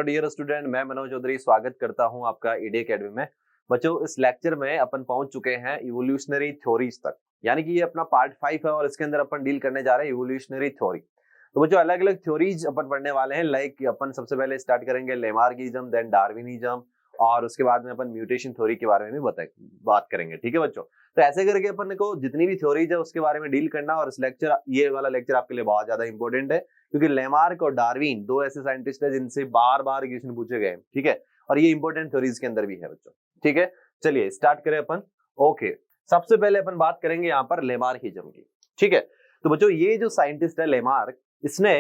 Dear student, मैं मनोज चौधरी स्वागत करता हूं आपका ईडी एकेडमी में। बच्चों, इस लेक्चर में अपन पहुंच चुके हैं इवोल्यूशनरी थ्योरीज तक, यानी कि ये अपना पार्ट 5 है और इसके अंदर अपन डील करने जा रहे हैं इवोल्यूशनरी थ्योरी। तो बच्चों, अलग अलग थ्योरीज अपन पढ़ने वाले हैं। लाइक अपन सबसे पहले स्टार्ट करेंगे लेमार्किज्म, देन डार्विनिज्म, और उसके बाद में अपन म्यूटेशन थ्योरी के बारे में भी बात करेंगे। ठीक है बच्चों, तो ऐसे करके अपन को जितनी भी थ्योरीज है उसके बारे में डील करना। और इस लेक्चर, ये वाला लेक्चर आपके लिए बहुत ज्यादा इंपॉर्टेंट है, क्योंकि लेमार्क और डार्विन दो ऐसे साइंटिस्ट है जिनसे बार बार क्वेश्चन पूछे गए। ठीक है, और ये इंपॉर्टेंट थ्योरीज के अंदर भी है बच्चों। ठीक है, चलिए स्टार्ट करें अपन। ओके, सबसे पहले अपन बात करेंगे यहाँ पर लेमार्किज्म की। ठीक है, तो बच्चों ये जो साइंटिस्ट है लेमार्क, इसने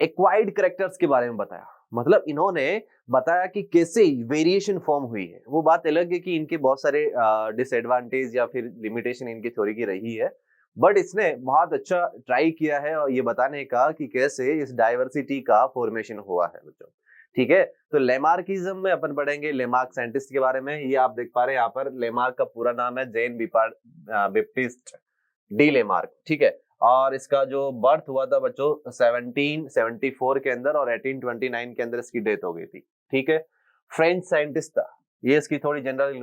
एक्वायर्ड कैरेक्टर्स के बारे में बताया। मतलब इन्होंने बताया कि कैसे वेरिएशन फॉर्म हुई है। वो बात अलग है कि इनके बहुत सारे डिसएडवांटेज या फिर लिमिटेशन इनकी थ्योरी की रही है, बट इसने बहुत अच्छा ट्राई किया है और ये बताने का कि कैसे इस डाइवर्सिटी का फॉर्मेशन हुआ है बच्चों। ठीक है, तो लेमार्किज्म में अपन पढ़ेंगे लेमार्क साइंटिस्ट के बारे में। ये आप देख पा रहे हैं यहाँ पर, लेमार्क का पूरा नाम है जैन बैप्टिस्ट डी लेमार्क। ठीक है, और इसका जो बर्थ हुआ था बच्चों 1774 के अंदर और 1829 के अंदर इसकी डेथ हो गई थी। ठीक है, फ्रेंच साइंटिस्ट था ये। इसकी थोड़ी जनरल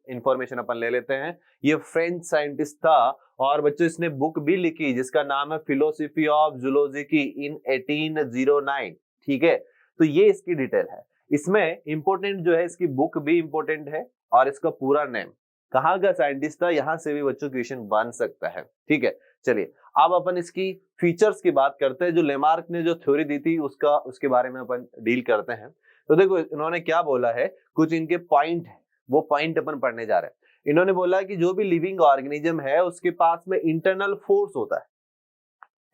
इंफॉर्मेशन अपन ले लेते हैं। ये फ्रेंच साइंटिस्ट था और बच्चों इसने बुक भी लिखी जिसका नाम है फिलोसफी ऑफ जूलॉजी इन 1809। ठीक है, तो ये इसकी डिटेल है। इसमें इंपॉर्टेंट जो है, इसकी बुक भी इंपॉर्टेंट है और इसका पूरा नेम, कहाँ का साइंटिस्ट था, यहां से भी बच्चों क्वेश्चन बन सकता है। ठीक है, चलिए अब अपन इसकी फीचर्स की बात करते हैं। जो लेमार्क ने जो थ्योरी दी थी उसके बारे में अपन डील करते हैं। तो देखो इन्होंने क्या बोला है, कुछ इनके पॉइंट है, वो पॉइंट अपन पढ़ने जा रहे हैं। इन्होंने बोला कि जो भी लिविंग ऑर्गेनिज्म है उसके पास में इंटरनल फोर्स होता है।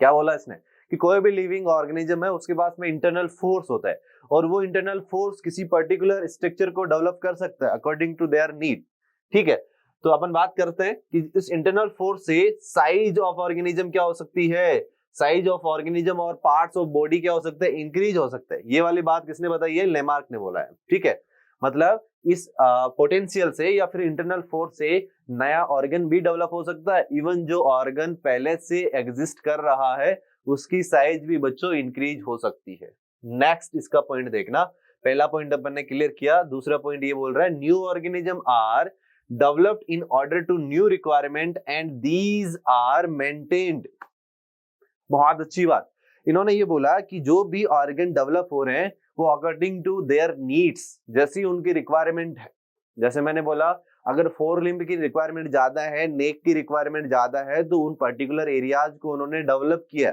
क्या बोला इसने, कि कोई भी लिविंग ऑर्गेनिज्म है उसके पास में इंटरनल फोर्स होता है, और वो इंटरनल फोर्स किसी पर्टिकुलर स्ट्रक्चर को डेवलप कर सकता है अकॉर्डिंग टू देयर नीड। ठीक है, तो अपन बात करते हैं कि इस इंटरनल फोर्स से साइज ऑफ ऑर्गेनिज्म क्या हो सकती है, साइज ऑफ ऑर्गेनिज्म और पार्ट्स ऑफ बॉडी क्या हो सकते हैं, इंक्रीज हो सकते हैं। ये वाली बात किसने बताई है, लेमार्क ने बोला है। ठीक है, मतलब इस पोटेंशियल से या फिर इंटरनल फोर्स से नया ऑर्गन भी डेवलप हो सकता है। इवन जो ऑर्गन पहले से एग्जिस्ट कर रहा है उसकी साइज भी बच्चों इंक्रीज हो सकती है। नेक्स्ट इसका पॉइंट देखना, पहला पॉइंट अपन ने क्लियर किया। दूसरा पॉइंट ये बोल रहा है, new organism are developed in order to new requirement and these are maintained। बहुत अच्छी बात, इन्होंने ये बोला कि जो भी ऑर्गन डेवलप हो रहे हैं वो अकॉर्डिंग टू देयर नीड्स, जैसी उनकी रिक्वायरमेंट है। जैसे मैंने बोला, अगर फोर लिम्ब की रिक्वायरमेंट ज्यादा है, नेक की रिक्वायरमेंट ज्यादा है, तो उन पर्टिकुलर एरियाज को उन्होंने डेवलप किया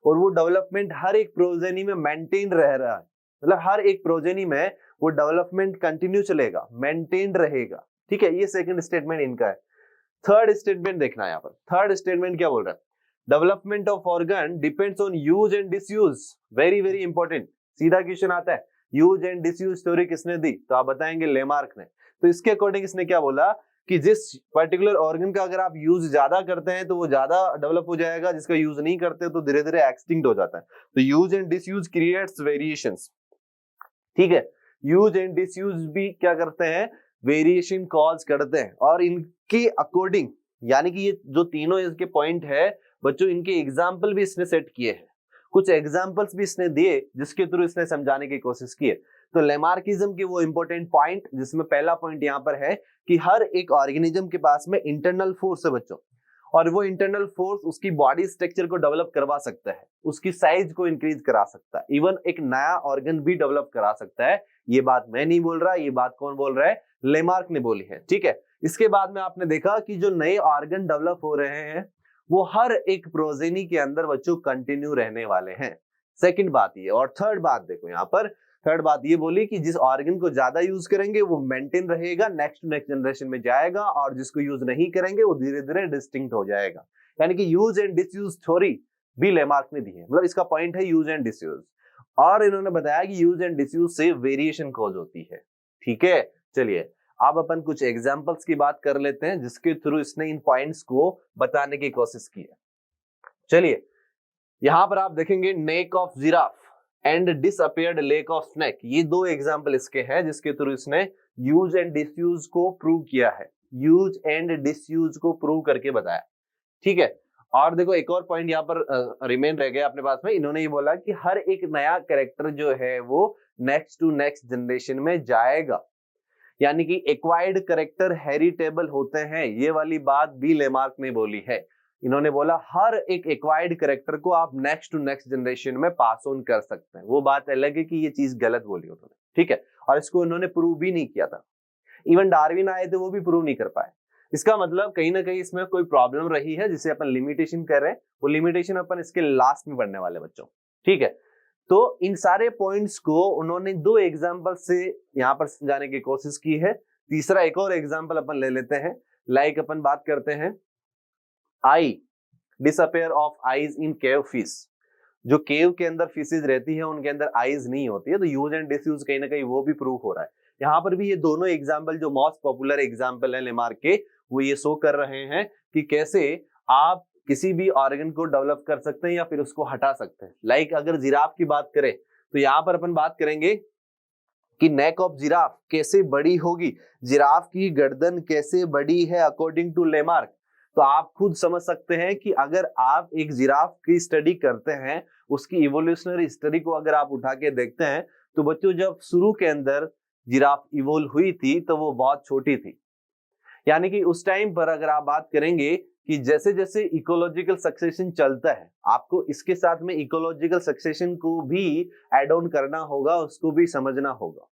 और वो डेवलपमेंट हर एक प्रोजेनी में मेंटेन रह रहा है। मतलब हर एक प्रोजेनी में वो डेवलपमेंट कंटिन्यू चलेगा, मेंटेन रहेगा। ठीक है, ये सेकंड स्टेटमेंट इनका है। थर्ड स्टेटमेंट देखना है यहाँ पर। थर्ड स्टेटमेंट क्या बोल रहा है, development of organ depends on use and disuse. Very very important, सीधा क्वेश्चन आता है, यूज एंड डिसयूज थ्योरी किसने दी, तो आप बताएंगे लेमार्क ने। तो इसके अकॉर्डिंग इसने क्या बोला कि जिस पर्टिकुलर ऑर्गन का अगर आप यूज ज्यादा करते हैं तो वो ज्यादा डेवलप हो जाएगा, जिसका यूज नहीं करते तो धीरे धीरे एक्सटिंक्ट हो जाता है। तो use and disuse creates variations. ठीक है, यूज एंड डिसयूज भी क्या करते हैं, वेरिएशन कॉज करते हैं। और इनके अकॉर्डिंग, यानी कि ये जो तीनों इसके पॉइंट है बच्चों, इनके एग्जाम्पल भी इसने सेट किए हैं, कुछ एग्जाम्पल्स भी इसने दिए जिसके थ्रू इसने समझाने की कोशिश की है। तो लेमार्किज्म के वो इंपॉर्टेंट पॉइंट, जिसमें पहला पॉइंट यहाँ पर है कि हर एक ऑर्गेनिज्म के पास में इंटरनल फोर्स है बच्चों, और वो इंटरनल फोर्स उसकी बॉडी स्ट्रक्चर को डेवलप करवा सकता है, उसकी साइज को इंक्रीज करा सकता है, इवन एक नया ऑर्गन भी डेवलप करा सकता है। ये बात मैं नहीं बोल रहा, ये बात कौन बोल रहा है, लेमार्क ने बोली है। ठीक है, इसके बाद में आपने देखा कि जो नए ऑर्गन डेवलप हो रहे हैं वो हर एक प्रोजेनी के अंदर बच्चों कंटिन्यू रहने वाले हैं। सेकंड बात ये, और थर्ड बात देखो यहाँ पर, थर्ड बात ये बोली कि जिस ऑर्गन को ज्यादा यूज करेंगे वो मेंटेन रहेगा, नेक्स्ट जनरेशन में जाएगा, और जिसको यूज नहीं करेंगे वो धीरे धीरे डिस्टिंक्ट हो जाएगा। यानी कि यूज एंड डिसयूज थ्योरी भी लेमार्क ने दी है। मतलब इसका पॉइंट है यूज एंड डिसयूज, और इन्होंने बताया कि यूज एंड डिसयूज से वेरिएशन कॉज होती है। ठीक है, चलिए अब अपन कुछ एग्जांपल्स की बात कर लेते हैं जिसके थ्रू इसने इन पॉइंट्स को बताने की कोशिश की है। चलिए यहां पर आप देखेंगे, neck of giraffe and disappeared leg of snake. ये दो एग्जांपल इसके हैं जिसके थ्रू इसने यूज एंड डिसयूज को प्रूव किया है, यूज एंड डिसयूज को प्रूव करके बताया। ठीक है, और देखो एक और पॉइंट यहाँ पर रिमेन रह गया अपने पास में। इन्होंने ये बोला कि हर एक नया कैरेक्टर जो है वो नेक्स्ट टू नेक्स्ट जनरेशन में जाएगा। यानी कि एक्वायर्ड कैरेक्टर हेरिटेबल होते हैं, ये वाली बात भी लेमार्क ने बोली है। इन्होंने बोला हर एक एक्वायर्ड कैरेक्टर को आप नेक्स्ट टू नेक्स्ट जनरेशन में पास ऑन कर सकते हैं। वो बात अलग है कि ये चीज गलत बोली उन्होंने, ठीक है, और इसको उन्होंने प्रूव भी नहीं किया था। इवन डार्विन आए थे वो भी प्रूव नहीं कर पाए। इसका मतलब कहीं ना कहीं इसमें कोई प्रॉब्लम रही है जिसे अपन लिमिटेशन कर रहे हैं, वो लिमिटेशन अपन इसके लास्ट में पढ़ने वाले बच्चों, ठीक है। तो इन सारे पॉइंट्स को उन्होंने दो एग्जांपल से यहाँ पर समझाने की कोशिश की है। तीसरा एक और एग्जांपल अपन ले लेते हैं। लाइक अपन बात करते हैं eye disappear of eyes in cave fish. जो केव के अंदर फिशेज रहती है उनके अंदर आईज नहीं होती है, तो यूज एंड डिसयूज कहीं ना कहीं वो भी प्रूव हो रहा है। यहाँ पर भी ये दोनों एग्जाम्पल जो मोस्ट पॉपुलर एग्जाम्पल है लेमार्क के, वो ये शो कर रहे हैं कि कैसे आप किसी भी ऑर्गन को डेवलप कर सकते हैं या फिर उसको हटा सकते हैं। लाइक अगर जिराफ की बात करें तो यहाँ पर अपन बात करेंगे कि नेक ऑफ जिराफ कैसे बड़ी होगी, जिराफ की गर्दन कैसे बड़ी है अकॉर्डिंग टू लेमार्क। तो आप खुद समझ सकते हैं कि अगर आप एक जिराफ की स्टडी करते हैं, उसकी इवोल्यूशनरी हिस्ट्री को अगर आप उठा के देखते हैं, तो बच्चों जब शुरू के अंदर जिराफ इवोल्व हुई थी तो वो बहुत छोटी थी। यानी कि उस टाइम पर अगर आप बात करेंगे कि जैसे जैसे इकोलॉजिकल सक्सेशन चलता है, आपको इसके साथ में इकोलॉजिकल सक्सेशन को भी एड ऑन करना होगा, उसको भी समझना होगा।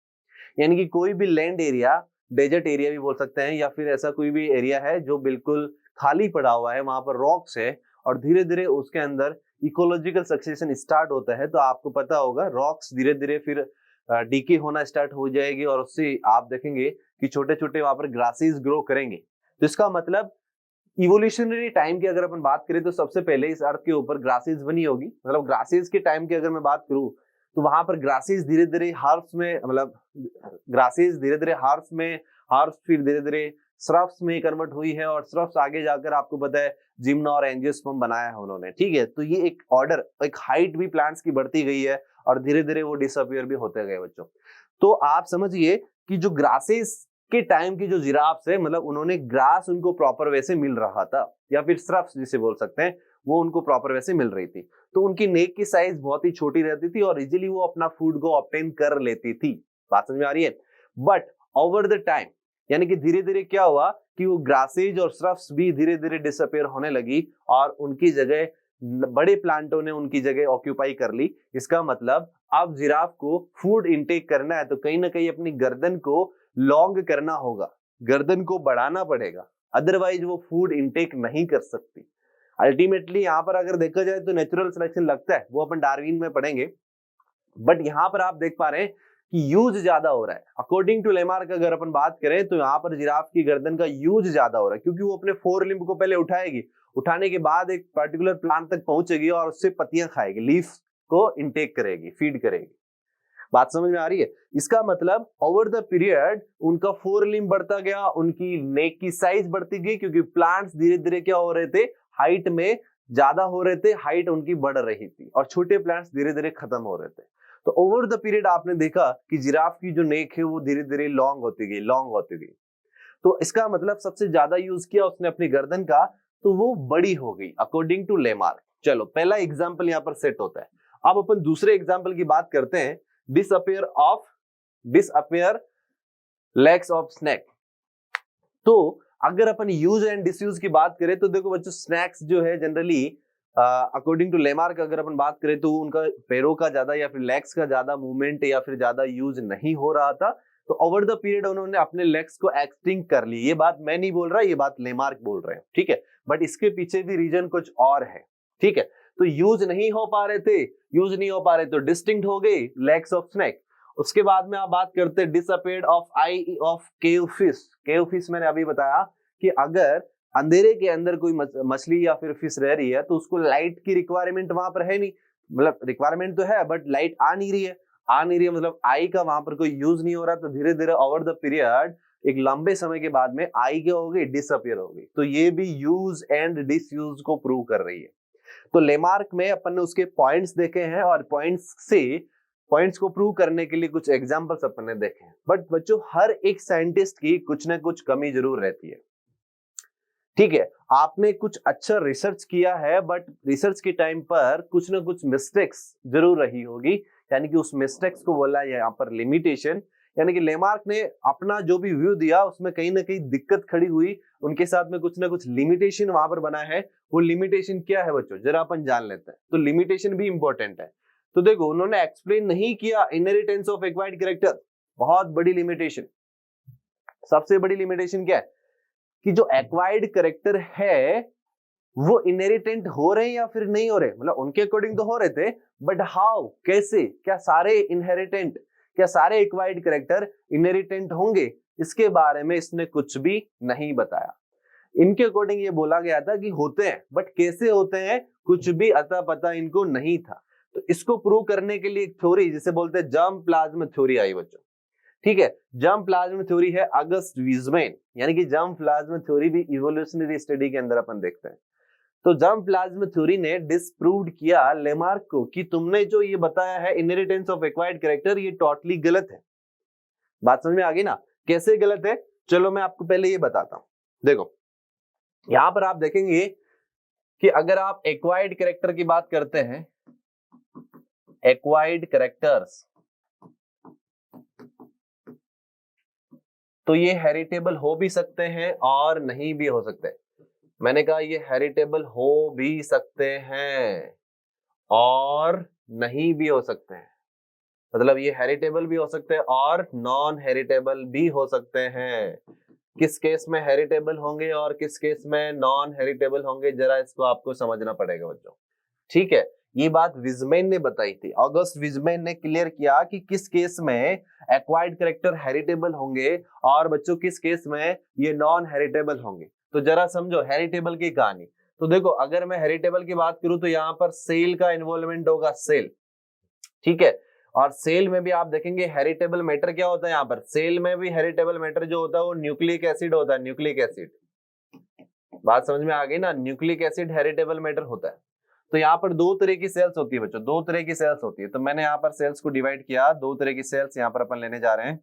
यानी कि कोई भी लैंड एरिया, डेजर्ट एरिया भी बोल सकते हैं, या फिर ऐसा कोई भी एरिया है जो बिल्कुल खाली पड़ा हुआ है, वहां पर रॉक्स है और धीरे धीरे उसके अंदर इकोलॉजिकल सक्सेशन स्टार्ट होता है, तो आपको पता होगा रॉक्स धीरे धीरे फिर डीके होना स्टार्ट हो जाएगी और उससे आप देखेंगे कि छोटे छोटे वहां पर ग्रासेस ग्रो करेंगे। तो इसका मतलब इवोल्यूशनरी टाइम की अगर अपन बात करें तो सबसे पहले इस अर्थ के ऊपर ग्रासेस बनी होगी। मतलब ग्रासेस के टाइम की अगर मैं बात करूं तो वहां पर ग्रासेस धीरे धीरे हार्ब्स में, मतलब ग्रासेस धीरे धीरे हार्ब्स में, हार्ब्स फिर धीरे धीरे श्रब्स में कन्वर्ट हुई है और श्रब्स आगे जाकर आपको पता है जिम्ना और एंजियोस्पर्म बनाया है उन्होंने, ठीक है। तो ये एक ऑर्डर, एक हाइट भी प्लांट्स की बढ़ती गई है और धीरे धीरे वो डिसअपियर भी होते गए बच्चों। तो आप समझिए कि जो ग्रासेस के टाइम की जो जिराफ्स है, मतलब उन्होंने ग्रास उनको प्रॉपर वे से मिल रहा था, या फिर श्रब्स जिसे बोल सकते हैं, वो उनको प्रॉपर वे से मिल रही थी। तो उनकी नेक की साइज बहुत ही छोटी रहती थी और इजीली वो अपना फूड को ऑब्टेन कर लेती थी। बात समझ में आ रही है। बट ओवर द टाइम, यानी कि धीरे धीरे क्या हुआ कि वो ग्रासेज और श्रब्स भी धीरे धीरे डिसअपियर होने लगी और उनकी जगह बड़े प्लांटों ने उनकी जगह ऑक्यूपाई कर ली। इसका मतलब अब जिराफ को फूड इनटेक करना है तो कहीं ना कहीं अपनी गर्दन को लॉन्ग करना होगा, गर्दन को बढ़ाना पड़ेगा, अदरवाइज वो फूड इनटेक नहीं कर सकती। अल्टीमेटली यहाँ पर अगर देखा जाए तो नेचुरल सिलेक्शन लगता है, वो अपन डार्विन में पढ़ेंगे। बट यहाँ पर आप देख पा रहे हैं कि यूज ज्यादा हो रहा है। अकॉर्डिंग टू लेमार्क अगर अपन बात करें तो यहाँ पर जिराफ की गर्दन का यूज ज्यादा हो रहा है, क्योंकि वो अपने फोर लिम्ब को पहले उठाएगी, उठाने के बाद एक पर्टिकुलर प्लांट तक पहुंचेगी और उससे पत्तियां खाएगी, लीफ को इंटेक करेगी, फीड करेगी। बात समझ में आ रही है। इसका मतलब ओवर द पीरियड उनका फोर लिम्ब बढ़ता गया, उनकी नेक की साइज बढ़ती गई, क्योंकि प्लांट्स धीरे धीरे क्या हो रहे थे, हाइट में ज्यादा हो रहे थे, हाइट उनकी बढ़ रही थी और छोटे प्लांट्स धीरे धीरे खत्म हो रहे थे। तो ओवर द पीरियड आपने देखा कि जिराफ की जो नेक है वो धीरे धीरे लॉन्ग होती गई, लॉन्ग होती गई। तो इसका मतलब सबसे ज्यादा यूज किया उसने अपनी गर्दन का, तो वो बड़ी हो गई अकॉर्डिंग टू लेमार्क। चलो पहला एग्जाम्पल यहाँ पर सेट होता है। अब अपन दूसरे एग्जाम्पल की बात करते हैं, डिसअपियर लेग्स ऑफ स्नेक। तो अगर अपन यूज एंड डिसयूज की बात करें तो देखो बच्चों, स्नैक्स जो है जनरली अकॉर्डिंग टू लेमार्क अगर अपन बात करें तो उनका पैरों का ज्यादा या फिर लेग्स का ज्यादा मूवमेंट या फिर ज्यादा यूज नहीं हो रहा था। तो ओवर द पीरियड उन्होंने अपने लेग्स को एक्सटिंक्ट कर ली। ये बात मैं नहीं बोल रहा, ये बात लेमार्क बोल रहे हैं, ठीक है। बट इसके पीछे भी रीजन कुछ और है, ठीक है। तो यूज नहीं हो पा रहे थे, यूज नहीं हो पा रहे तो डिस्टिंक्ट हो गई लेग्स ऑफ स्नेक। उसके बाद में आप बात करते हैं disappeared of I of cave fish. Cave fish मैंने अभी बताया कि अगर अंधेरे के अंदर कोई मछली या फिर फिश रह रही है तो उसको लाइट की रिक्वायरमेंट वहां पर है नहीं, मतलब रिक्वायरमेंट तो है बट लाइट आ नहीं रही है, मतलब आई का वहां पर कोई यूज नहीं हो रहा। तो धीरे धीरे ओवर द पीरियड एक लंबे समय के बाद में आई क्या हो गई, डिसअपियर हो गई। तो ये भी यूज एंड डिसयूज को प्रूव कर रही है। तो लेमार्क में अपन ने उसके पॉइंट्स देखे हैं और पॉइंट्स को प्रूव करने के लिए कुछ एग्जांपल्स अपन ने देखे हैं। बट बच्चों, हर एक साइंटिस्ट की कुछ ना कुछ कमी जरूर रहती है, ठीक है। आपने कुछ अच्छा रिसर्च किया है बट रिसर्च के टाइम पर कुछ ना कुछ मिस्टेक्स जरूर रही होगी, यानी कि उस मिस्टेक्स को बोला है यहाँ पर लिमिटेशन। यानी कि लेमार्क ने अपना जो भी व्यू दिया उसमें कहीं ना कहीं दिक्कत खड़ी हुई, उनके साथ में कुछ ना कुछ लिमिटेशन वहां पर बना है। वो लिमिटेशन क्या है बच्चों, जरा अपन जान लेते हैं। तो लिमिटेशन भी इंपॉर्टेंट है। तो देखो उन्होंने एक्सप्लेन नहीं किया इनहेरिटेंस ऑफ एक्वायर्ड कैरेक्टर, बहुत बड़ी लिमिटेशन। सबसे बड़ी लिमिटेशन क्या है कि जो एक्वायर्ड कैरेक्टर है वो इनहेरिटेंट हो रहे हैं या फिर नहीं हो रहे, मतलब उनके अकॉर्डिंग तो हो रहे थे, बट हाउ, कैसे, क्या सारे इनहेरिटेंट, क्या सारे एक्वायर्ड कैरेक्टर इनहेरिटेंट होंगे, इसके बारे में इसने कुछ भी नहीं बताया। इनके अकॉर्डिंग ये बोला गया था कि होते हैं, बट कैसे होते हैं कुछ भी अता पता इनको नहीं था। तो इसको प्रूव करने के लिए एक थ्योरी जिसे बोलते हैं जर्म प्लाज्म थ्योरी आई बच्चों। ठीक है, जर्म प्लाज्म थ्योरी है अगस्ट वीजमैन, यानी कि जर्म प्लाज्म थ्योरी भी इवोल्यूशनरी स्टडी के अंदर अपन देखते हैं। तो जर्म प्लाज्म थ्योरी ने डिस्प्रूव्ड किया लेमार्क को कि तुमने जो ये बताया है इनहेरिटेंस ऑफ एक्वायर्ड कैरेक्टर, ये टोटली गलत है। बात समझ में आ गई ना, कैसे गलत है? चलो मैं आपको पहले ये बताता हूं। देखो यहां पर आप देखेंगे कि अगर आप एक्वायर्ड कैरेक्टर की बात करते हैं, एक्वायर्ड कैरेक्टर्स, तो ये हेरिटेबल हो भी सकते हैं और नहीं भी हो सकते। मैंने कहा ये हेरिटेबल हो भी सकते हैं और नहीं भी हो सकते हैं, मतलब ये हेरिटेबल भी हो सकते हैं और नॉन हेरिटेबल भी हो सकते हैं। किस केस में हेरिटेबल होंगे और किस केस में नॉन हेरिटेबल होंगे, जरा इसको आपको समझना पड़ेगा बच्चों। ठीक है, ये बात विजमैन ने बताई थी, अगस्त विजमैन ने क्लियर किया कि किस केस में एक्वायर्ड कैरेक्टर हेरिटेबल होंगे और बच्चों किस केस में ये नॉन हेरिटेबल होंगे। तो जरा समझो हेरिटेबल की कहानी। तो देखो अगर मैं हेरिटेबल की बात करूं तो यहाँ पर सेल का इन्वॉल्वमेंट होगा, सेल। ठीक है, और सेल में भी आप देखेंगे हेरिटेबल मैटर क्या होता है, यहाँ पर सेल में भी हेरिटेबल मैटर जो होता है वो न्यूक्लिक एसिड होता है, न्यूक्लिक एसिड। बात समझ में आ गई ना, न्यूक्लिक एसिड हेरिटेबल मैटर होता है। तो यहाँ पर दो तरह की सेल्स होती है बच्चों, दो तरह की सेल्स होती है। तो मैंने यहाँ पर सेल्स को डिवाइड किया, दो तरह की सेल्स यहाँ पर अपन लेने जा रहे हैं।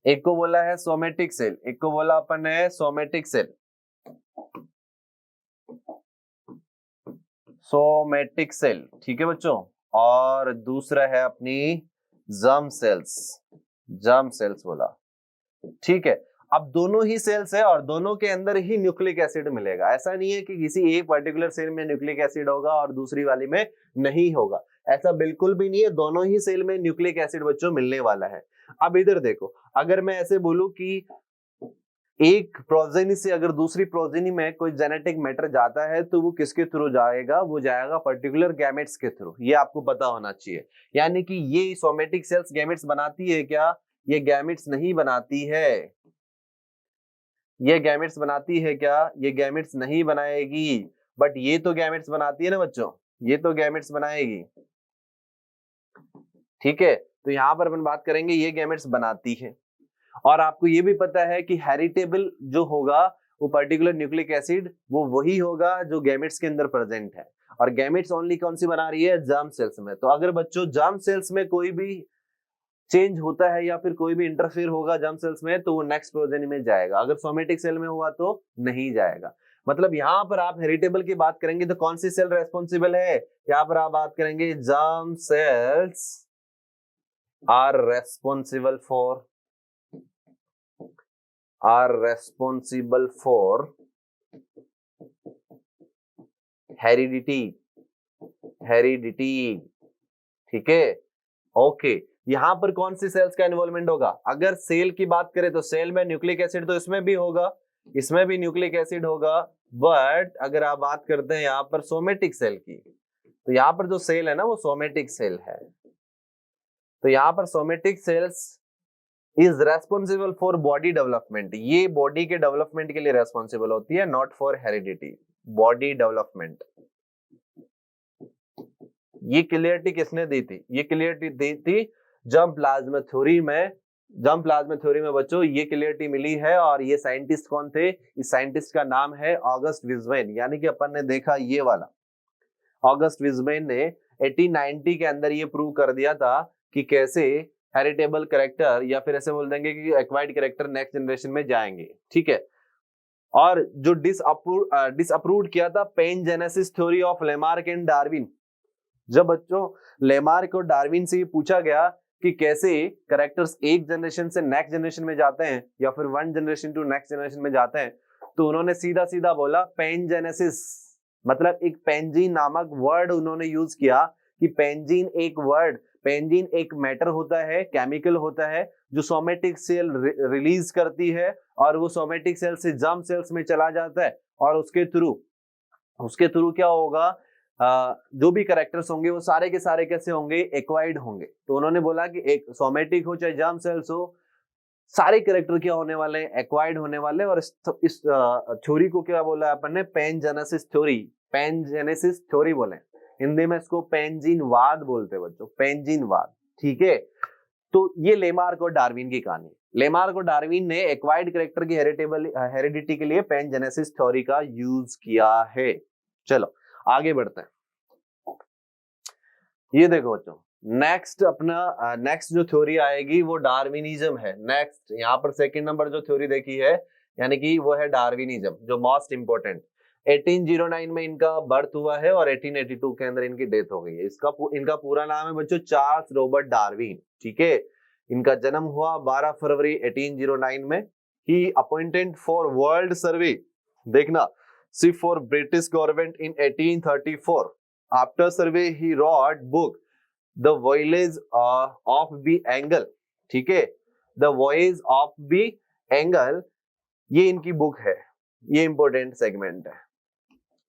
एक को बोला है सोमेटिक सेल, एक को बोला अपन है सोमेटिक सेल, सोमेटिक सेल। ठीक है बच्चों, और दूसरा है अपनी जर्म सेल्स, जर्म सेल्स बोला। ठीक है, अब दोनों ही सेल्स है और दोनों के अंदर ही न्यूक्लिक एसिड मिलेगा। ऐसा नहीं है कि किसी एक पर्टिकुलर सेल में न्यूक्लिक एसिड होगा और दूसरी वाली में नहीं होगा, ऐसा बिल्कुल भी नहीं है। दोनों ही सेल में न्यूक्लिक एसिड बच्चों मिलने वाला है। अब इधर देखो, अगर मैं ऐसे बोलूं कि एक प्रोजेनी से अगर दूसरी प्रोजेनी में कोई जेनेटिक मैटर जाता है तो वो किसके थ्रू जाएगा, वो जाएगा पर्टिकुलर गैमेट्स के थ्रू। ये आपको पता होना चाहिए। यानी कि ये सोमेटिक सेल्स गैमेट्स बनाती है क्या? ये गैमेट्स नहीं बनाती है। ये गैमेट्स बनाती है क्या? ये गैमेट्स नहीं बनाएगी। बट ये तो गैमेट्स बनाती है ना बच्चों, ये तो गैमेट्स बनाएगी। ठीक है, तो यहां पर अपन बात करेंगे ये गैमेट्स बनाती है। और आपको ये भी पता है कि हेरिटेबल जो होगा वो पर्टिकुलर न्यूक्लिक एसिड वो वही होगा जो गैमेट्स के अंदर प्रेजेंट है। और गैमेट्स ओनली कौन सी बना रही है? जर्म सेल्स में। तो अगर बच्चों जर्म सेल्स में कोई भी चेंज होता है या फिर कोई भी इंटरफेयर होगा जर्म सेल्स में तो वो नेक्स्ट प्रोजेनी में जाएगा, अगर सोमेटिक सेल में हुआ तो नहीं जाएगा। मतलब यहाँ पर आप हेरिटेबल की बात करेंगे तो कौन सी सेल रेस्पॉन्सिबल है? यहाँ पर आप बात करेंगे germ cells are responsible for heredity. ठीक है, ओके। यहां पर कौन सी सेल्स का इन्वॉल्वमेंट होगा? अगर सेल की बात करें तो सेल में न्यूक्लिक एसिड तो इसमें भी होगा, इसमें भी न्यूक्लिक एसिड होगा। बट अगर आप बात करते हैं यहाँ पर सोमेटिक सेल की, तो यहाँ पर जो सेल है ना वो सोमेटिक सेल है। तो यहाँ पर somatic cells is responsible for body development. ये बॉडी के डेवलपमेंट के लिए रेस्पॉन्सिबल होती है, not for heredity, body development. ये क्लियरिटी किसने दी थी? ये क्लियरिटी दी थी जर्म प्लाज्मा थ्योरी में। जर्म प्लाज्मा थ्योरी में बच्चों ये क्लियरिटी मिली है। और ये साइंटिस्ट कौन थे? इस साइंटिस्ट का नाम है ऑगस्ट विजमैन। यानी कि अपन ने देखा ये वाला, ऑगस्ट विजमैन ने 1890 के अंदर ये प्रूव कर दिया था कि कैसे हेरिटेबल कैरेक्टर या फिर ऐसे बोल देंगे कि एक्वायर्ड कैरेक्टर नेक्स्ट जनरेशन में जाएंगे। ठीक है, और जो डिसअप्रूव्ड किया था pangenesis theory of Lamarck and Darwin, जब बच्चों लेमार्क और डार्विन से ये पूछा गया कि कैसे कैरेक्टर्स एक जनरेशन से नेक्स्ट जनरेशन में जाते हैं या फिर one generation to next generation में जाते हैं, तो उन्होंने सीधा सीधा बोला पेनजेनेसिस, मतलब एक पेंजीन नामक वर्ड उन्होंने यूज किया कि पेंजीन एक वर्ड, पेंजीन एक मैटर होता है, केमिकल होता है जो सोमेटिक सेल रिलीज करती है और वो सोमेटिक सेल से जर्म सेल्स में चला जाता है और उसके थ्रू क्या होगा, जो भी कैरेक्टर्स होंगे वो सारे के सारे कैसे होंगे, एक्वायर्ड होंगे। तो उन्होंने बोला कि एक सोमेटिक हो चाहे जर्म सेल्स हो, सारे कैरेक्टर क्या होने वाले हैं, एक्वायर्ड होने वाले हैं। और इस थ्योरी को क्या बोला अपन ने, पेनजेनेसिस थ्योरी, पेनजेनेसिस थ्योरी बोले, हिंदी में इसको पेंजीनवाद बोलते हैं बच्चों, पेंजीनवाद। ठीक है, तो ये लेमार्क और डार्विन की कहानी। लेमार्क और डार्विन ने एक्वायर्ड कैरेक्टर की हेरिडिटी के लिए पेनजेनेसिस थ्योरी का यूज किया है। चलो आगे बढ़ते हैं। ये देखो बच्चों, नेक्स्ट जो थ्योरी आएगी वो डार्विनिज्म है। नेक्स्ट यहाँ पर सेकंड नंबर जो थ्योरी देखी है, यानी कि वो है डार्विनिज्म, जो मोस्ट इंपोर्टेंट। 1809 में इनका बर्थ हुआ है और 1882 के अंदर इनकी डेथ हो गई है। इनका पूरा नाम है बच्चों चार्ल्स रॉबर्ट डार्विन। ठीक है, इनका जन्म हुआ 12 फरवरी 1809 में। He appointed for world survey, देखना, ship for British government in 1834। After survey he wrote book the voyage of Beagle. ठीक है, the voyage of Beagle, ये इनकी बुक है। ये इंपॉर्टेंट सेगमेंट है,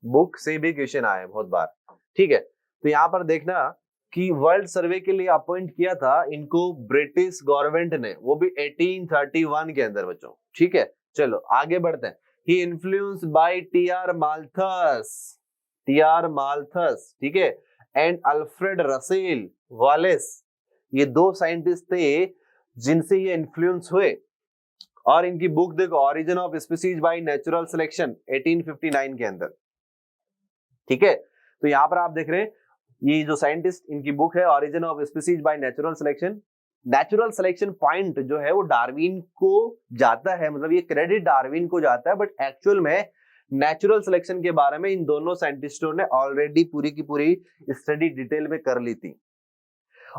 बुक से भी क्वेश्चन आए बहुत बार। ठीक है, तो यहाँ पर देखना कि वर्ल्ड सर्वे के लिए अपॉइंट किया था इनको ब्रिटिश गवर्नमेंट ने, वो भी 1831 के अंदर बच्चों। ठीक है, चलो आगे बढ़ते हैं। ही इन्फ्लुएंस्ड बाय टी.आर. माल्थस, ठीक है, एंड अल्फ्रेड रसेल वालेस। ये दो साइंटिस्ट थे जिनसे ये इन्फ्लुएंस हुए। और इनकी बुक देखो, origin of species by natural selection 1859 के अंदर। ठीक है, तो यहाँ पर आप देख रहे हैं ये जो साइंटिस्ट, इनकी बुक है origin of species by natural selection. Natural selection point जो है वो डार्विन को जाता है, मतलब ये क्रेडिट डार्विन को जाता है, बट एक्चुअल में नेचुरल सिलेक्शन के बारे में इन दोनों साइंटिस्टों ने ऑलरेडी पूरी की पूरी स्टडी डिटेल में कर ली थी।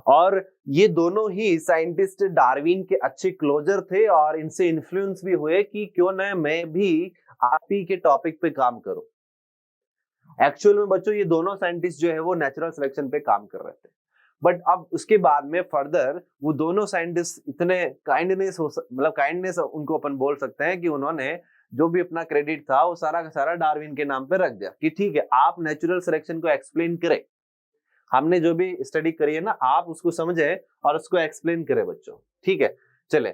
और ये दोनों ही साइंटिस्ट डार्विन के अच्छे क्लोजर थे और इनसे इन्फ्लुएंस भी हुए कि क्यों ना मैं भी आप ही के टॉपिक पे काम करूं। एक्चुअल में बच्चों ये दोनों साइंटिस्ट जो है वो नेचुरल सिलेक्शन पे काम कर रहे थे, बट अब उसके बाद में फर्दर वो दोनों साइंटिस्ट इतने काइंडनेस उनको अपन बोल सकते हैं कि उन्होंने जो भी अपना क्रेडिट था वो सारा का सारा डार्विन के नाम पे रख दिया कि ठीक है आप नेचुरल सिलेक्शन को एक्सप्लेन करें, हमने जो भी स्टडी करी है ना आप उसको समझे और उसको एक्सप्लेन करें बच्चों। ठीक है, चले,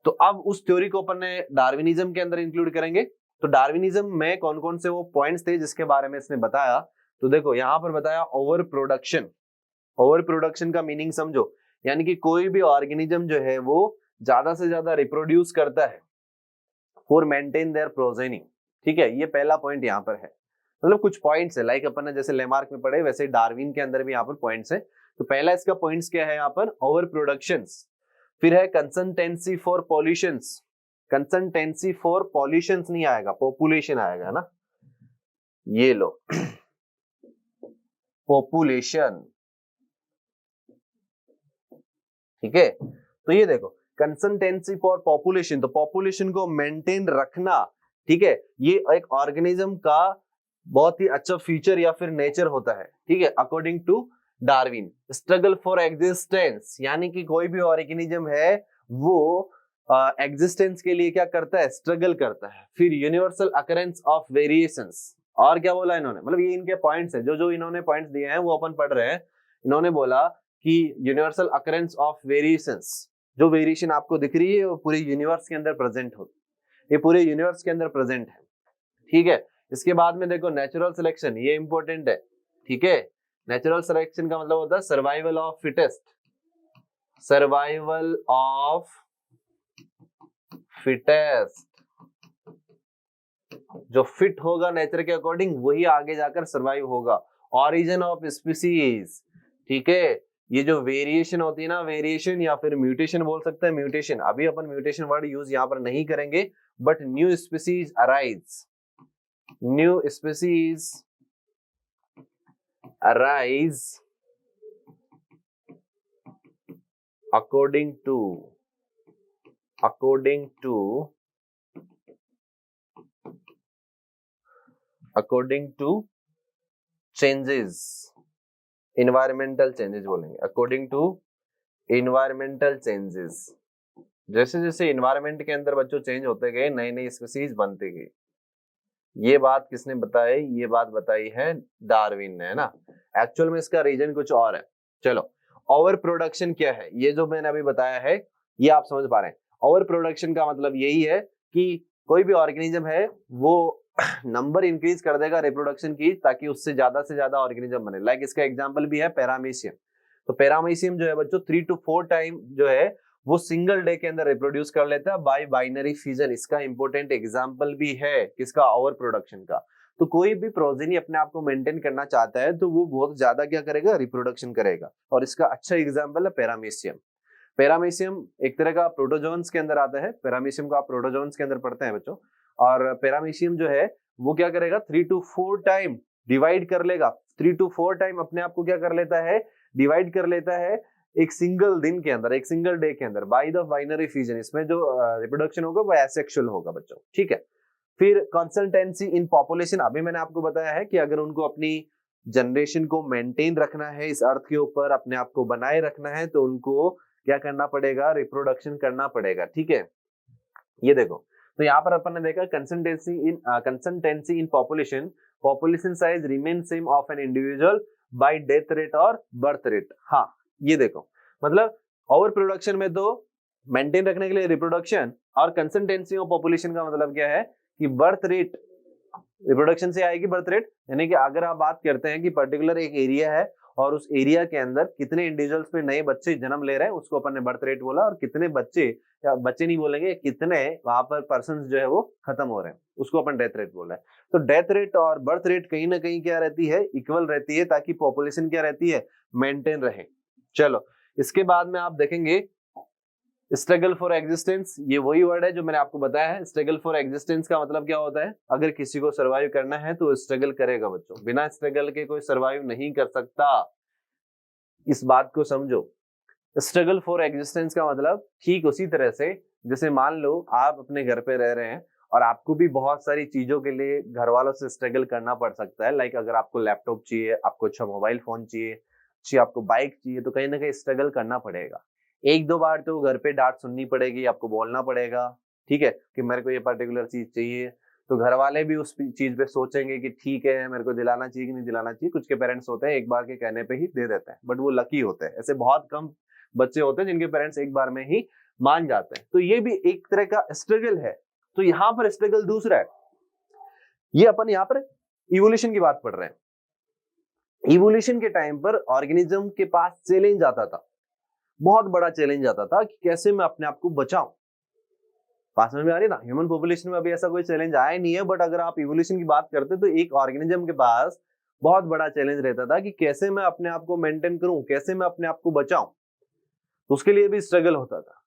तो अब उस थ्योरी को अपन ने डार्विनिज्म के अंदर इंक्लूड करेंगे। तो डार्विनिज्म में कौन कौन से वो पॉइंट्स थे जिसके बारे में इसने बताया, तो देखो यहाँ पर बताया ओवर प्रोडक्शन। ओवर प्रोडक्शन का मीनिंग समझो, यानी कि कोई भी ऑर्गेनिज्म जो है वो ज्यादा से ज्यादा रिप्रोड्यूस करता है फॉर मेंटेन देयर प्रोजेनी। ठीक है, ये पहला पॉइंट यहाँ पर है। मतलब कुछ पॉइंट्स है, लाइक अपन ने जैसे लेमार्क में पढ़े वैसे डार्विन के अंदर भी यहाँ पर पॉइंट्स है। तो पहला इसका पॉइंट्स क्या है यहाँ पर, ओवर प्रोडक्शंस। फिर है consultancy for pollutions, consultancy for pollutions नहीं आएगा, पॉपुलेशन आएगा ना, ये लो पॉपुलेशन। ठीक है, तो ये देखो कंसल्टेंसी फॉर पॉपुलेशन, तो पॉपुलेशन को मेंटेन रखना। ठीक है, ये एक ऑर्गेनिज्म का बहुत ही अच्छा फीचर या फिर नेचर होता है। ठीक है, according to Darwin. Struggle for existence, यानी कि कोई भी ऑर्गेनिज्म है वो एग्जिस्टेंस के लिए क्या करता है, स्ट्रगल करता है। फिर यूनिवर्सल अकरेंस ऑफ वेरिएशंस, और क्या बोला इन्होंने, मतलब ये इनके पॉइंट्स है, जो इन्होंने पॉइंट्स दिए हैं वो अपन पढ़ रहे हैं। इन्होंने बोला कि यूनिवर्सल अकरेंस ऑफ वेरिएशंस, जो वेरिएशन आपको दिख रही है वो पूरे यूनिवर्स के अंदर प्रेजेंट होती है, ये पूरे यूनिवर्स के अंदर प्रेजेंट है। ठीक है, इसके बाद में देखो नेचुरल सिलेक्शन, ये इंपॉर्टेंट है। ठीक है, नेचुरल सिलेक्शन का मतलब होता है survival of fittest, survival of fittest. जो फिट होगा नेचर के अकॉर्डिंग वही आगे जाकर सर्वाइव होगा। ऑरिजिन ऑफ स्पीसीज, ठीक है, ये जो वेरिएशन होती है ना, वेरिएशन या फिर म्यूटेशन बोल सकते हैं, म्यूटेशन, अभी अपन म्यूटेशन वर्ड यूज यहाँ पर नहीं करेंगे, but new species arise, new species arise according to changes, environmental changes बोलेंगे, according to environmental changes। जैसे जैसे इन्वायरमेंट के अंदर बच्चों चेंज होते गए, नई नई स्पीसीज बनती गई। ये बात किसने बताई? ये बात बताई है डार्विन ने, है ना। एक्चुअल में इसका रीजन कुछ और है। चलो, ओवर प्रोडक्शन क्या है, ये जो मैंने अभी बताया है ये आप समझ पा रहे हैं। ओवर प्रोडक्शन का मतलब यही है कि कोई भी ऑर्गेनिज्म है वो नंबर इंक्रीज कर देगा रिप्रोडक्शन की, ताकि उससे ज्यादा ऑर्गेनिज्म बने। लाइक इसका एग्जांपल भी है पैरामीशियम। तो पैरामीशियम जो है बच्चों 3 to 4 टाइम जो है वो सिंगल डे के अंदर रिप्रोड्यूस कर लेता है बाय बाइनरी फिजन। इसका इंपॉर्टेंट एग्जांपल भी है किसका? ओवर प्रोडक्शन का। तो कोई भी प्रोजेनी अपने आप को मेंटेन करना चाहता है तो वो बहुत ज्यादा क्या करेगा? रिप्रोडक्शन करेगा। और इसका अच्छा एग्जांपल है पैरामीशियम। पैरामीशियम एक तरह का प्रोटोजोन्स के अंदर आता है। पैरामीशियम को आप प्रोटोजोन्स के अंदर पढ़ते हैं बच्चों। और पैरामीशियम जो है वो क्या करेगा? 3 to 4 टाइम डिवाइड कर लेगा। 3 to 4 टाइम अपने आप को क्या कर लेता है? डिवाइड कर लेता है एक सिंगल दिन के अंदर, एक सिंगल डे के अंदर, बाय द बाइनरी फिजन। इसमें जो रिप्रोडक्शन होगा वो एसेक्सुअल होगा बच्चों, ठीक है। फिर कंसिस्टेंसी इन पॉपुलेशन, अभी मैंने आपको बताया है कि अगर उनको अपनी जनरेशन को मेंटेन रखना है इस अर्थ के ऊपर, अपने आप को बनाए रखना है, तो उनको क्या करना पड़ेगा? रिप्रोडक्शन करना पड़ेगा, ठीक है। ये देखो, तो यहाँ पर अपन ने देखा consistency in population size remain same of an individual bye death rate और बर्थ रेट। हाँ, ये देखो, मतलब ओवर प्रोडक्शन में तो मेंटेन रखने के लिए रिप्रोडक्शन, और कंसिस्टेंसी ऑफ पॉपुलेशन का मतलब क्या है कि बर्थ रेट, रिप्रोडक्शन से आएगी बर्थ रेट। यानी कि अगर आप बात करते हैं कि पर्टिकुलर एक एरिया है और उस एरिया के अंदर कितने इंडिविजुअल्स पे नए बच्चे जन्म ले रहे हैं, उसको अपन ने बर्थ रेट बोला। और कितने बच्चे, या बच्चे नहीं बोलेंगे, कितने वहां पर पर्सन्स जो है वो खत्म हो रहे हैं, उसको अपन डेथ रेट बोला है। तो डेथ रेट और बर्थ रेट कहीं ना कहीं क्या रहती है? इक्वल रहती है, ताकि पॉपुलेशन क्या रहती है? मेंटेन रहे। चलो, इसके बाद में आप देखेंगे स्ट्रगल फॉर एग्जिस्टेंस। ये वही वर्ड है जो मैंने आपको बताया है। स्ट्रगल फॉर एग्जिस्टेंस का मतलब क्या होता है? अगर किसी को सरवाइव करना है तो स्ट्रगल करेगा बच्चों। बिना स्ट्रगल के कोई सरवाइव नहीं कर सकता, इस बात को समझो। स्ट्रगल फॉर एग्जिस्टेंस का मतलब ठीक उसी तरह से जैसे मान लो आप अपने घर पे रह रहे हैं और आपको भी बहुत सारी चीजों के लिए घर वालों से स्ट्रगल करना पड़ सकता है। लाइक अगर आपको लैपटॉप चाहिए, आपको अच्छा मोबाइल फोन चाहिए, अच्छी आपको बाइक चाहिए, तो कहीं ना कहीं स्ट्रगल करना पड़ेगा। एक दो बार तो घर पे डांट सुननी पड़ेगी, आपको बोलना पड़ेगा, ठीक है, कि मेरे को ये पर्टिकुलर चीज चाहिए। तो घर वाले भी उस चीज पे सोचेंगे कि ठीक है, मेरे को दिलाना चाहिए कि नहीं दिलाना चाहिए। कुछ के पेरेंट्स होते हैं एक बार के कहने पे ही दे देते हैं, बट वो लकी होते हैं। ऐसे बहुत कम बच्चे होते हैं जिनके पेरेंट्स एक बार में ही मान जाते हैं। तो ये भी एक तरह का स्ट्रगल है। तो यहाँ पर स्ट्रगल दूसरा है। ये अपन यहाँ पर इवोल्यूशन की बात पढ़ रहे हैं। इवोल्यूशन के टाइम पर ऑर्गेनिज्म के पास चैलेंज आता था, बहुत बड़ा चैलेंज आता था कि कैसे मैं अपने आप को बचाऊं। पास में आ रही ना, ह्यूमन पॉपुलेशन में अभी ऐसा कोई चैलेंज आया नहीं है, बट अगर आप इवोल्यूशन की बात करते तो एक ऑर्गेनिज्म के पास बहुत बड़ा चैलेंज रहता था कि कैसे मैं अपने आप को मेंटेन करूं, कैसे मैं अपने आप को बचाऊं। तो उसके लिए भी स्ट्रगल होता था।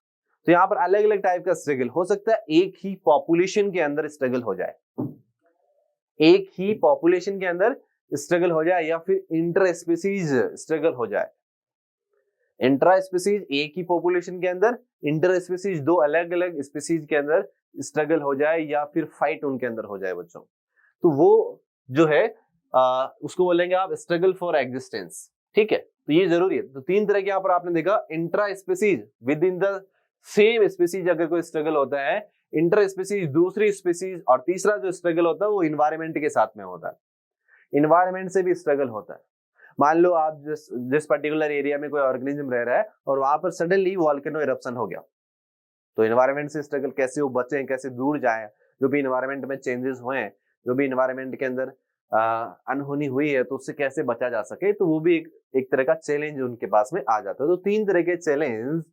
तो यहाँ पर अलग अलग टाइप का स्ट्रगल हो सकता है। एक ही पॉपुलेशन के अंदर स्ट्रगल हो जाए, एक ही पॉपुलेशन के अंदर स्ट्रगल हो जाए, या फिर इंटर स्पीसीज स्ट्रगल हो जाए। इंट्रा स्पीसीज एक ही पॉपुलेशन के अंदर, इंटर स्पीसीज दो अलग अलग स्पीसीज के अंदर स्ट्रगल हो जाए, या फिर फाइट उनके अंदर हो जाए बच्चों। तो वो जो है उसको बोलेंगे आप स्ट्रगल फॉर एग्जिस्टेंस, ठीक है। तो ये जरूरी है। तो तीन तरह के यहाँ पर आपने देखा, intra species with in the same species अगर कोई स्ट्रगल होता है, इंटर स्पीसीज दूसरी स्पीसीज, और तीसरा जो स्ट्रगल होता है वो इन्वायरमेंट के साथ में होता है। इन्वायरमेंट से भी स्ट्रगल होता है। मान लो आप जिस पर्टिकुलर एरिया में कोई ऑर्गेनिज्म रह रहा है और वहां पर सडनली वॉल्केनो इरप्शन हो गया, तो इन्वायरमेंट से स्ट्रगल, कैसे वो बचें, कैसे दूर जाएं। जो भी इन्वायरमेंट में चेंजेस हुए हैं, जो भी इन्वायरमेंट के अंदर अनहोनी हुई है, तो उससे कैसे बचा जा सके, तो वो भी एक तरह का चैलेंज उनके पास में आ जाता है। तो तीन तरह के चैलेंज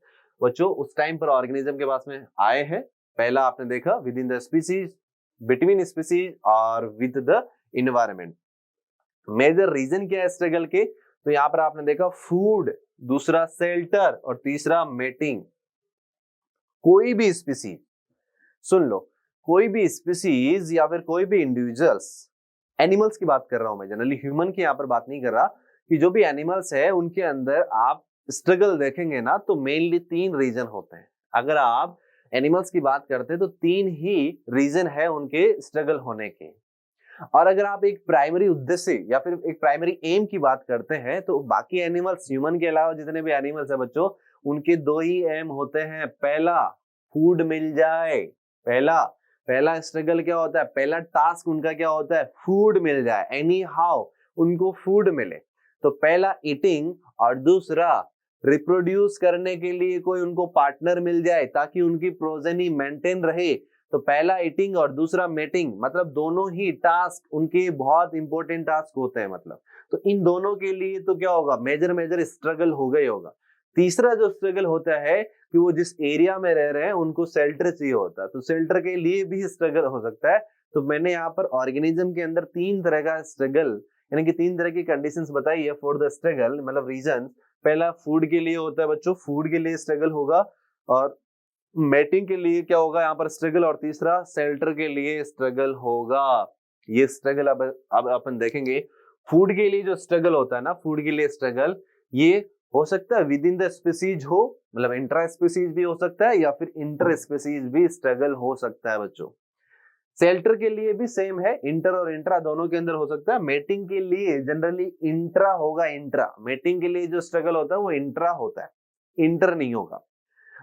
बच्चों उस टाइम पर ऑर्गेनिज्म के पास में आए हैं। पहला आपने देखा within the species, between species और with the environment. Major reason क्या है स्ट्रगल के? तो यहाँ पर आपने देखा फूड, दूसरा शेल्टर और तीसरा मेटिंग। कोई भी स्पीसीज, सुन लो, कोई भी स्पीसीज या फिर कोई भी इंडिविजुअल्स, एनिमल्स की बात कर रहा हूं मैं, जनरली ह्यूमन की यहाँ पर बात नहीं कर रहा, कि जो भी एनिमल्स है उनके अंदर आप स्ट्रगल देखेंगे ना तो मेनली 3 रीजन होते हैं। अगर आप एनिमल्स की बात करते हैं तो 3 ही रीजन है उनके स्ट्रगल होने के। और अगर आप एक प्राइमरी उद्देश्य या फिर एक प्राइमरी एम की बात करते हैं तो बाकी एनिमल्स, ह्यूमन के अलावा जितने भी एनिमल्स है बच्चों, उनके 2 ही एम होते हैं। पहला, फूड मिल जाए। पहला पहला स्ट्रगल क्या होता है, पहला टास्क उनका क्या होता है, फूड मिल जाए, एनी हाउ उनको फूड मिले। तो पहला ईटिंग और दूसरा रिप्रोड्यूस करने के लिए कोई उनको पार्टनर मिल जाए ताकि उनकी प्रोजेनी मेंटेन रहे। तो पहला ईटिंग और दूसरा मेटिंग, मतलब दोनों ही टास्क उनके बहुत इंपॉर्टेंट टास्क होते हैं। मतलब तो इन दोनों के लिए तो क्या होगा, मेजर मेजर स्ट्रगल हो गई होगा। तीसरा जो स्ट्रगल होता है कि वो जिस एरिया में रह रहे हैं उनको शेल्टर चाहिए होता है, तो शेल्टर के लिए भी स्ट्रगल हो सकता है। तो मैंने यहाँ पर ऑर्गेनिज्म के अंदर 3 तरह का स्ट्रगल, यानी कि 3 तरह की कंडीशंस बताई है फॉर द स्ट्रगल, मतलब रीजन। पहला फूड के लिए होता है बच्चों, फूड के लिए स्ट्रगल होगा। और मेटिंग के लिए क्या होगा यहाँ पर स्ट्रगल, और तीसरा शेल्टर के लिए स्ट्रगल होगा। ये स्ट्रगल अब अपन देखेंगे। फूड के लिए जो स्ट्रगल होता है ना, फूड के लिए स्ट्रगल, ये हो सकता है विद इन द स्पीसीज हो, मतलब इंट्रा स्पीसीज भी हो सकता है या फिर इंटर स्पीसीज भी स्ट्रगल हो सकता है बच्चों। शेल्टर के लिए भी सेम है, इंटर और इंट्रा दोनों के अंदर हो सकता है। मेटिंग के लिए जनरली इंट्रा होगा, इंट्रा। मेटिंग के लिए जो स्ट्रगल होता है वो इंट्रा होता है, इंटर नहीं होगा।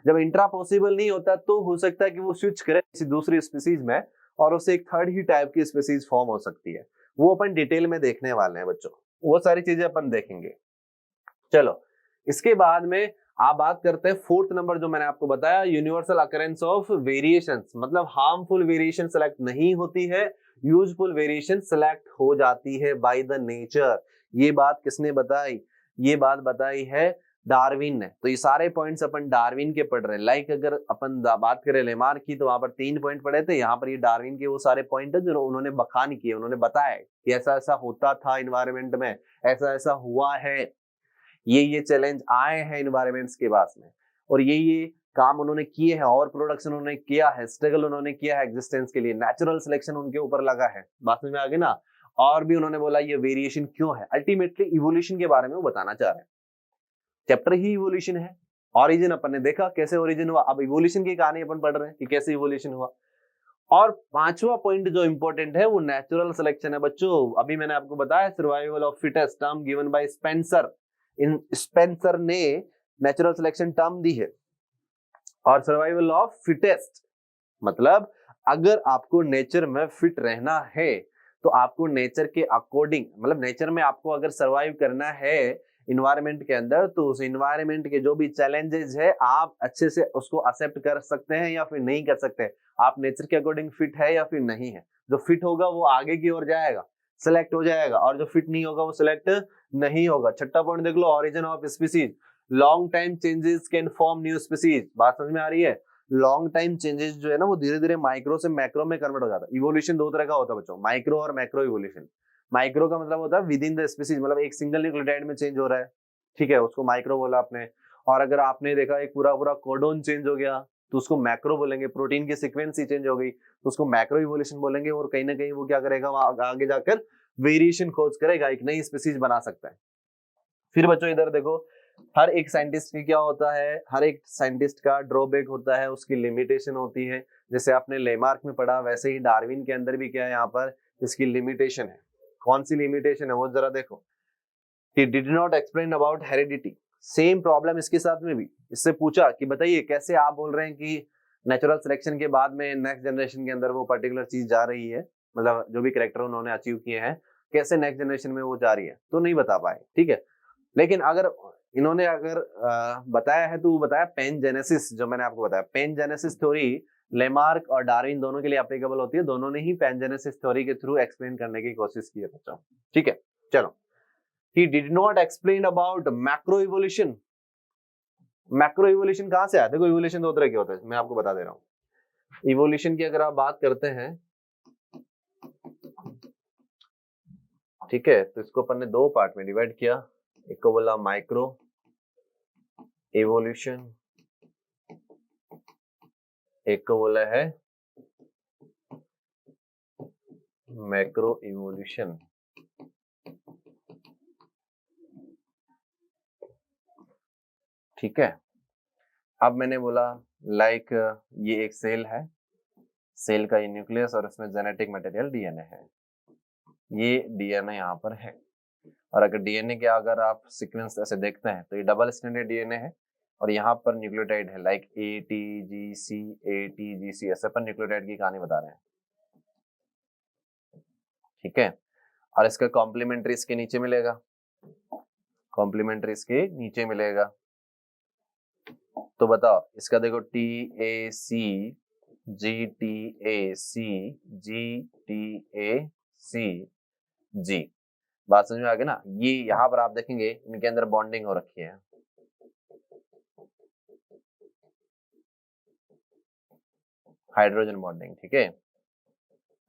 जब इंट्रा पॉसिबल नहीं होता तो हो सकता है कि वो स्विच करे किसी दूसरी स्पीसीज में और उसे एक थर्ड ही टाइप की स्पीसीज फॉर्म हो सकती है। वो अपन डिटेल में देखने वाले हैं बच्चों, वो सारी चीजें अपन देखेंगे। चलो, इसके बाद में आप बात करते हैं फोर्थ नंबर जो मैंने आपको बताया, यूनिवर्सल अकरेंस ऑफ वेरिएशंस, मतलब हार्मफुल वेरिएशन सेलेक्ट नहीं होती है, यूजफुल वेरिएशन सेलेक्ट हो जाती है बाय द नेचर। ये बात किसने बताई, ये बात बताई है डार्विन ने। तो ये सारे पॉइंट्स अपन डार्विन के पढ़ रहे हैं। लाइक अगर अपन बात करें लेमार्क की तो वहां पर 3 पॉइंट पढ़े थे, यहाँ पर ये डार्विन के वो सारे पॉइंट है जो उन्होंने बखान किए, उन्होंने बताया कि ऐसा ऐसा होता था इन्वायरमेंट में, ऐसा ऐसा हुआ है, ये चैलेंज आए हैं इन्वायरमेंट्स के पास में, और ये काम उन्होंने किए हैं, और प्रोडक्शन उन्होंने किया है, स्ट्रगल उन्होंने किया है एग्जिस्टेंस के लिए, नेचुरल सिलेक्शन उनके ऊपर लगा है। बात में आ गई ना। और भी उन्होंने बोला ये वेरिएशन क्यों है, अल्टीमेटली इवोल्यूशन के बारे में वो बताना चाह रहे हैं। चैप्टर ही इवोल्यूशन है। ओरिजिन अपन ने देखा कैसे ओरिजिन हुआ, अब इवोल्यूशन की कहानी अपन पढ़ रहे हैं कि कैसे इवोल्यूशन हुआ। और 5वां पॉइंट जो इंपॉर्टेंट है वो नेचुरल सिलेक्शन है बच्चों। अभी मैंने आपको बताया survival of fittest term given by Spencer. In Spencer ने नेचुरल सिलेक्शन टर्म दी है। और सर्वाइवल ऑफ फिटेस्ट मतलब अगर आपको नेचर में फिट रहना है तो आपको नेचर के अकॉर्डिंग, मतलब नेचर में आपको अगर सर्वाइव करना है इन्वायरमेंट के अंदर, तो उस इन्वायरमेंट के जो भी चैलेंजेस है आप अच्छे से उसको एक्सेप्ट कर सकते हैं या फिर नहीं कर सकते। आप नेचर के अकॉर्डिंग फिट है या फिर नहीं है। जो फिट होगा वो आगे की ओर जाएगा, सिलेक्ट हो जाएगा, और जो फिट नहीं होगा वो सिलेक्ट नहीं होगा। छठा पॉइंट देख लो, origin of species. Long time changes can form new species. बात समझ में आ रही है। लॉन्ग टाइम चेंजेस जो है ना वो धीरे धीरे माइक्रो से मैक्रो में कन्वर्ट हो जाता है। इवोल्यूशन 2 तरह का होता है बच्चों, माइक्रो और मैक्रो इवोल्यूशन। माइक्रो का मतलब होता है विद इन द स्पीसीज, मतलब एक सिंगल न्यूक्लियोटाइड में चेंज हो रहा है, ठीक है, उसको माइक्रो बोला आपने। और अगर आपने देखा एक पूरा पूरा कोडोन चेंज हो गया तो उसको मैक्रो बोलेंगे। प्रोटीन की सीक्वेंस ही चेंज हो गई तो उसको मैक्रो इवोल्यूशन बोलेंगे। और कहीं ना कहीं वो क्या करेगा, आगे जाकर वेरिएशन खोज करेगा, एक नई स्पीसीज बना सकता है। फिर बच्चों इधर देखो, हर एक साइंटिस्ट की क्या होता है, हर एक साइंटिस्ट का ड्रॉबैक होता है, उसकी लिमिटेशन होती है। जैसे आपने लेमार्क में पढ़ा वैसे ही डार्विन के अंदर भी क्या है, यहाँ पर इसकी लिमिटेशन है। कौन सी लिमिटेशन है वो जरा देखो। He did not explain about heredity। Same problem इसके साथ में भी। इससे पूछा कि बताइए कैसे आप बोल रहे हैं कि नेचुरल सिलेक्शन के बाद में नेक्स्ट जनरेशन के अंदर वो पर्टिकुलर चीज जा रही है, मतलब जो भी कैरेक्टर उन्होंने अचीव किए हैं कैसे नेक्स्ट जनरेशन में वो जा रही है, तो नहीं बता पाए, ठीक है। लेकिन अगर इन्होंने अगर बताया है तो वो बताया पेनजेनेसिस, जो मैंने आपको बताया पेनजेनेसिस थ्योरी लेमार्क और डार्विन दोनों के लिए एप्लीकेबल होती है। दोनों ने ही पेनजेनेसिस थ्योरी के थ्रू एक्सप्लेन करने की कोशिश की है बच्चों, ठीक है। चलो, he did not explain about macro evolution। Macro evolution कहां से आया, देखो इवोल्यूशन 2 तरह के होते हैं, मैं आपको बता दे रहा हूँ। इवोल्यूशन की अगर आप बात करते हैं, ठीक है, तो इसको अपन ने 2 पार्ट में डिवाइड किया। एक को बोला माइक्रो इवोल्यूशन, एक को बोला है मैक्रो इवोल्यूशन। ठीक है। अब मैंने बोला लाइक ये एक सेल है, सेल का ये न्यूक्लियस और इसमें जेनेटिक मटेरियल डीएनए है, ये डीएनए यहाँ पर है। और अगर डीएनए के अगर आप सीक्वेंस ऐसे देखते हैं तो ये डबल स्ट्रैंडेड डीएनए है और यहाँ पर न्यूक्लियोटाइड है लाइक ATGC ATGC, ऐसे पर न्यूक्लियोटाइड की कहानी बता रहे हैं, ठीक है। और इसका कॉम्प्लीमेंट्री इसके नीचे मिलेगा, कॉम्प्लीमेंट्री इसके नीचे मिलेगा। तो बताओ इसका देखो TAC GTAC GTAC G, बात समझ में आ गई ना। ये यहाँ पर आप देखेंगे इनके अंदर बॉन्डिंग हो रखी है, हाइड्रोजन बॉन्डिंग, ठीक है।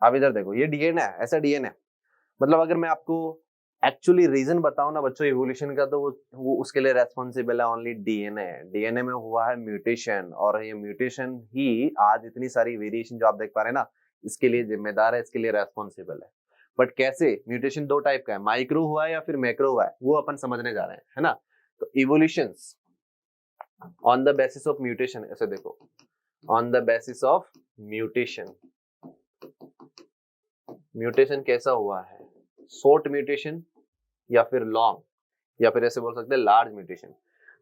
अब इधर देखो ये डीएनए है, ऐसा डीएनए मतलब अगर मैं आपको एक्चुअली रीजन बताऊं ना बच्चों इवोल्यूशन का, तो वो उसके लिए रेस्पॉन्सिबल है ओनली डीएनए। डीएनए में हुआ है म्यूटेशन और ये म्यूटेशन ही आज इतनी सारी वेरिएशन जो आप देख पा रहे हैं ना, इसके लिए जिम्मेदार है, इसके लिए रेस्पॉन्सिबल है। बट कैसे म्यूटेशन दो टाइप का है, माइक्रो हुआ है या फिर मैक्रो हुआ है, वो अपन समझने जा रहे हैं, है ना। तो evolutions on the basis of mutation, ऐसे देखो on the basis of mutation, mutation कैसा हुआ है, शॉर्ट म्यूटेशन या फिर लॉन्ग या फिर ऐसे बोल सकते हैं लार्ज म्यूटेशन।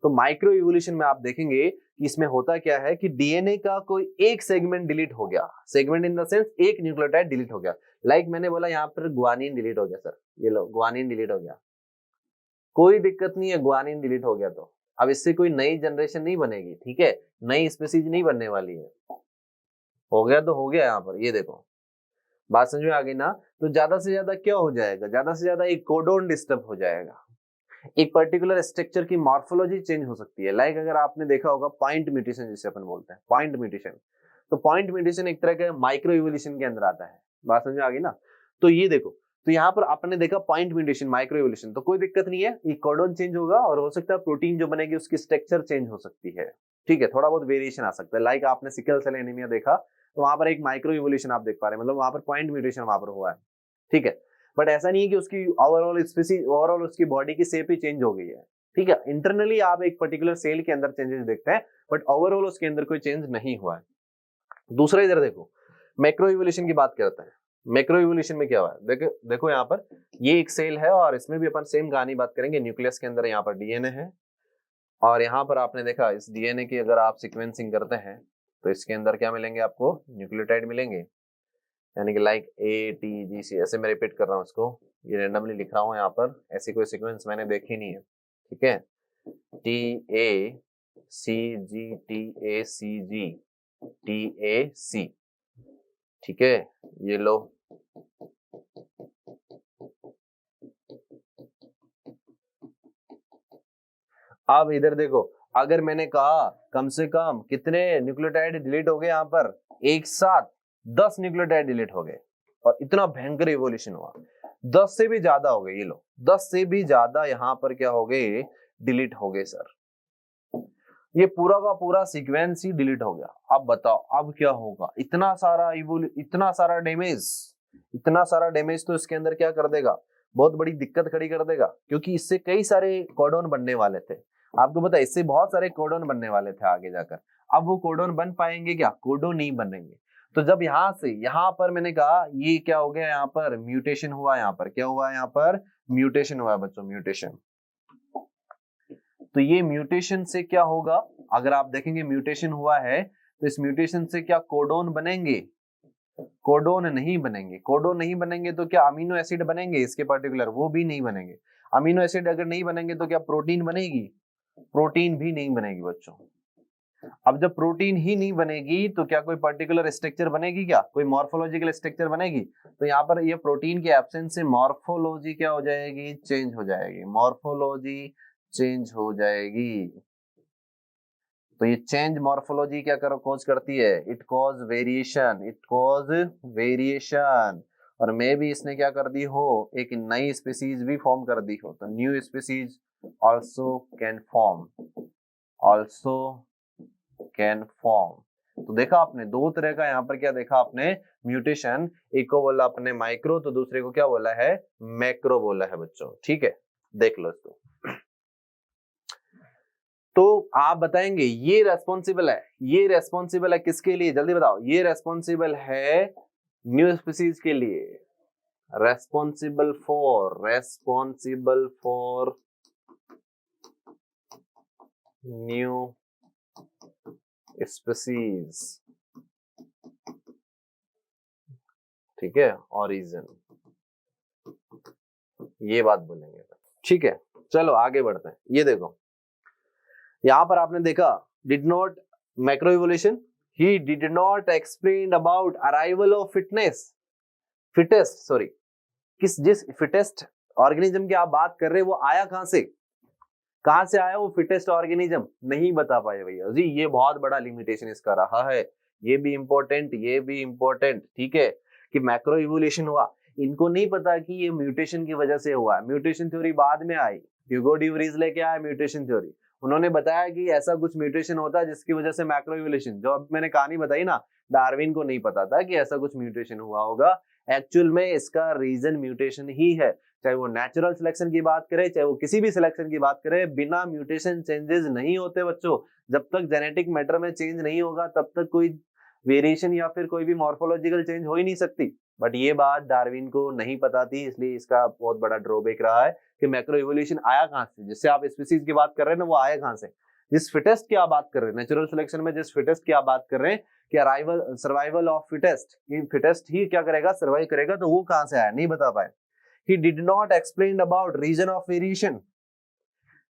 तो माइक्रो इवोल्यूशन में आप देखेंगे कि इसमें होता क्या है कि डीएनए का कोई एक सेगमेंट डिलीट हो गया, सेगमेंट इन द सेंस एक न्यूक्लियोटाइड डिलीट हो गया। लाइक मैंने बोला यहाँ पर ग्वानिन डिलीट हो गया सर, ये लो ग्वानिन डिलीट हो गया, कोई दिक्कत नहीं है, ग्वानिन डिलीट हो गया तो अब इससे कोई नई जनरेशन नहीं बनेगी, ठीक है, नई स्पीसीज नहीं बनने वाली है, हो गया तो हो गया। यहाँ पर ये देखो बात समझ में आ गई ना। तो ज्यादा से ज्यादा क्या हो जाएगा, ज्यादा से ज्यादा एक कोडोन डिस्टर्ब हो जाएगा, एक पर्टिकुलर स्ट्रक्चर की मॉर्फोलॉजी चेंज हो सकती है। लाइक अगर आपने देखा होगा पॉइंट म्यूटेशन जिसे अपन बोलते हैं, पॉइंट म्यूटेशन, तो पॉइंट म्यूटेशन एक तरह का माइक्रो इवोल्यूशन के अंदर आता है, बात समझ में आ गई ना। तो ये देखो, तो यहाँ पर आपने देखा पॉइंट म्यूटेशन माइक्रो इवोल्यूशन, तो कोई दिक्कत नहीं है, ये कोडोन चेंज होगा और हो सकता है प्रोटीन जो बनेगी उसकी स्ट्रक्चर चेंज हो सकती है, ठीक है, थोड़ा बहुत वेरिएशन आ सकता है। लाइक आपने सिकल सेल एनीमिया देखा तो वहां पर एक माइक्रो इवोल्यूशन आप देख पा रहे हैं, मतलब वहां पर पॉइंट म्यूटेशन वहां पर हुआ है, ठीक है। बट ऐसा नहीं है कि उसकी ओवरऑल स्पीसीज, ओवरऑल उसकी बॉडी की शेप ही चेंज हो गई है, ठीक है। इंटरनली आप एक पर्टिकुलर सेल के अंदर चेंजेस देखते हैं बट ओवरऑल उसके अंदर कोई चेंज नहीं हुआ है। दूसरा इधर देखो मैक्रो इवोल्यूशन की बात करते हैं। मैक्रो इवोल्यूशन में क्या हुआ है, देखो देखो यहाँ पर ये एक सेल है और इसमें भी अपन सेम कहानी बात करेंगे। न्यूक्लियस के अंदर यहाँ पर डीएनए है और यहाँ पर आपने देखा इस डीएनए की अगर आप सीक्वेंसिंग करते हैं तो इसके अंदर क्या मिलेंगे, आपको न्यूक्लियोटाइड मिलेंगे, यानी कि लाइक ATGC, ऐसे मैं रिपीट कर रहा हूँ इसको, ये रैंडमली लिख रहा हूँ यहाँ पर, ऐसी कोई सीक्वेंस मैंने देखी नहीं है, ठीक है। TACGTACG TAC, ठीक है, ये लो। अब इधर देखो, अगर मैंने कहा कम से कम कितने न्यूक्लियोटाइड डिलीट हो गए, यहाँ पर एक साथ 10 न्यूक्लियोटाइड डिलीट हो गए और इतना भयंकर इवोल्यूशन हुआ, 10 से भी ज्यादा हो गए, ये लो 10 से भी ज्यादा यहाँ पर क्या हो गए, डिलीट हो गए सर, ये पूरा का पूरा सीक्वेंस ही डिलीट हो गया। अब बताओ अब क्या होगा, इतना सारा इतना सारा डैमेज, इतना सारा डैमेज तो इसके अंदर क्या कर देगा, बहुत बड़ी दिक्कत खड़ी कर देगा, क्योंकि इससे कई सारे कोडोन बनने वाले थे, आपको पता है इससे बहुत सारे कोडोन बनने वाले थे आगे जाकर। अब वो कोडोन बन पाएंगे क्या, कोडोन नहीं बनेंगे। तो जब यहाँ से यहाँ पर मैंने कहा ये क्या हो गया, यहाँ पर म्यूटेशन हुआ, यहाँ पर क्या हुआ, यहाँ पर म्यूटेशन हुआ बच्चों, म्यूटेशन। तो ये म्यूटेशन से क्या होगा, अगर आप देखेंगे म्यूटेशन हुआ है तो इस म्यूटेशन से क्या कोडोन बनेंगे, कोडोन नहीं बनेंगे। कोडोन नहीं बनेंगे तो क्या अमीनो एसिड बनेंगे इसके पर्टिकुलर, वो भी नहीं बनेंगे। अमीनो एसिड अगर नहीं बनेंगे तो क्या प्रोटीन बनेगी, प्रोटीन भी नहीं बनेगी बच्चों। अब जब प्रोटीन ही नहीं बनेगी तो क्या कोई पर्टिकुलर स्ट्रक्चर बनेगी, क्या कोई मॉर्फोलॉजिकल स्ट्रक्चर बनेगी। तो यहाँ पर ये प्रोटीन के एब्सेंस से मॉर्फोलॉजी क्या हो जाएगी, चेंज हो जाएगी, मॉर्फोलॉजी चेंज हो जाएगी। तो ये चेंज मॉर्फोलॉजी क्या कॉज करती है, it cause variation, it cause variation. और मे भी इसने क्या कर दी हो, एक नई स्पीसीज भी फॉर्म कर दी हो, तो new species also can form, also can form. तो देखा आपने दो तरह का यहाँ पर क्या देखा आपने, म्यूटेशन, एक को बोला आपने माइक्रो तो दूसरे को क्या बोला है, मैक्रो बोला है बच्चों, ठीक है, देख लो इसको। तो आप बताएंगे ये रेस्पॉन्सिबल है किसके लिए, जल्दी बताओ। ये रेस्पॉन्सिबल है न्यू स्पीसीज के लिए, रेस्पॉन्सिबल फॉर न्यू स्पीसीज, ठीक है, ऑरिजिन, ये बात बोलेंगे। ठीक है, चलो आगे बढ़ते हैं। ये देखो यहां पर आपने देखा did not macro evolution, he did not explain about arrival of जिस फिटेस्ट ऑर्गेनिज्म की आप बात कर रहे हैं वो आया कहां से आया वो फिटेस्ट ऑर्गेनिज्म, नहीं बता पाए भैया जी। ये बहुत बड़ा लिमिटेशन इसका रहा है, ये भी इंपॉर्टेंट, ठीक है, कि मैक्रो इवोल्यूशन हुआ, इनको नहीं पता कि ये म्यूटेशन की वजह से हुआ है। म्यूटेशन थ्योरी बाद में आई, ह्यूगो डी व्रीज लेके आया म्यूटेशन थ्योरी, उन्होंने बताया कि ऐसा कुछ म्यूटेशन होता है जिसकी वजह से मैक्रो इवोल्यूशन, जो अब मैंने कहानी बताई ना, डार्विन को नहीं पता था कि ऐसा कुछ म्यूटेशन हुआ होगा। एक्चुअल में इसका रीजन म्यूटेशन ही है, चाहे वो नेचुरल सिलेक्शन की बात करें, चाहे वो किसी भी सिलेक्शन की बात करें, बिना म्यूटेशन चेंजेस नहीं होते बच्चों। जब तक जेनेटिक मैटर में चेंज नहीं होगा तब तक कोई वेरिएशन या फिर कोई भी मॉर्फोलॉजिकल चेंज हो ही नहीं सकती। बट ये बात डार्विन को नहीं पता थी, इसलिए इसका बहुत बड़ा ड्रॉबैक रहा है कि मैक्रो इवोल्यूशन आया कहां से, जिससे आप स्पीसीज की बात कर रहे हैं ना, वो आया कहां से, जिस फिटेस्ट की आप बात कर रहे हैं, नेचुरल सिलेक्शन में जिस फिटेस्ट की आप बात कर रहे हैं कि सर्वाइवल ऑफ फिटेस्ट, फिटेस्ट ही क्या करेगा, सर्वाइव करेगा, तो वो कहां से आया नहीं बता पाए। He did not explain about reason of variation,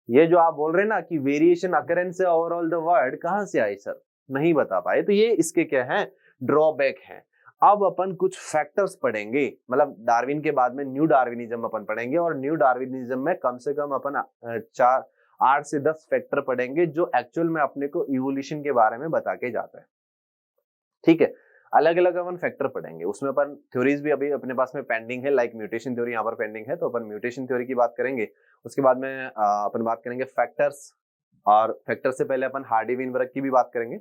ये जो आप बोल रहे हैं ना कि वेरिएशन अकरेंस से ओवरऑल द वर्ल्ड, कहां से आई सर, नहीं बता पाए। तो ये इसके क्या है, ड्रॉबैक है। अब अपन कुछ फैक्टर्स पढ़ेंगे, मतलब डार्विन के बाद में न्यू डार्विनिज्म अपन पढ़ेंगे, और न्यू डार्विनिज्म में कम से कम अपन 8 से 10 फैक्टर पढ़ेंगे जो एक्चुअल में अपने को इवोल्यूशन के बारे में बता के जाता है। ठीक है, अलग अलग अपन फैक्टर पढ़ेंगे, उसमें अपन थ्योरीज भी अभी अपने पास में पेंडिंग है, लाइक म्यूटेशन थ्योरी यहाँ पर पेंडिंग है, तो अपन म्यूटेशन थ्योरी की बात करेंगे। उसके बाद में अपन बात करेंगे फैक्टर्स, और फैक्टर से पहले अपन हार्डी-वीनबर्ग की भी बात करेंगे।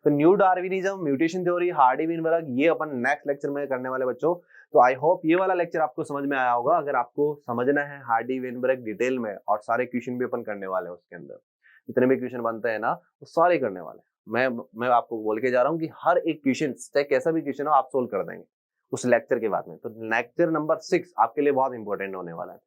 तो new Darwinism, mutation theory, Hardy-Weinberg, ये अपन नेक्स्ट लेक्चर में करने वाले बच्चों। तो आई होप ये वाला लेक्चर आपको समझ में आया होगा। अगर आपको समझना है हार्डी-वीनबर्ग डिटेल में, और सारे क्वेश्चन भी अपन करने वाले हैं उसके अंदर, जितने भी क्वेश्चन बनते हैं ना वो सारे करने वाले हैं। मैं आपको बोल के जा रहा हूँ कि हर एक क्वेश्चन, चाहे कैसा भी क्वेश्चन हो, आप सोल्व कर देंगे उस लेक्चर के बाद में। तो लेक्चर नंबर 6 आपके लिए बहुत इंपॉर्टेंट होने वाला है।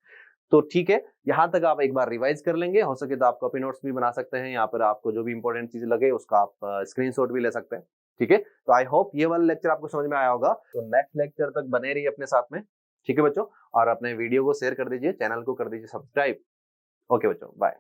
तो ठीक है, यहाँ तक आप एक बार रिवाइज कर लेंगे, हो सके तो आप कॉपी नोट्स भी बना सकते हैं, यहाँ पर आपको जो भी इंपॉर्टेंट चीज लगे उसका आप स्क्रीनशॉट भी ले सकते हैं। ठीक है, तो आई होप ये वाला लेक्चर आपको समझ में आया होगा। तो नेक्स्ट लेक्चर तक बने रहिए अपने साथ में, ठीक है बच्चों, और अपने वीडियो को शेयर कर दीजिए, चैनल को कर दीजिए सब्सक्राइब। ओके बच्चों, बाय।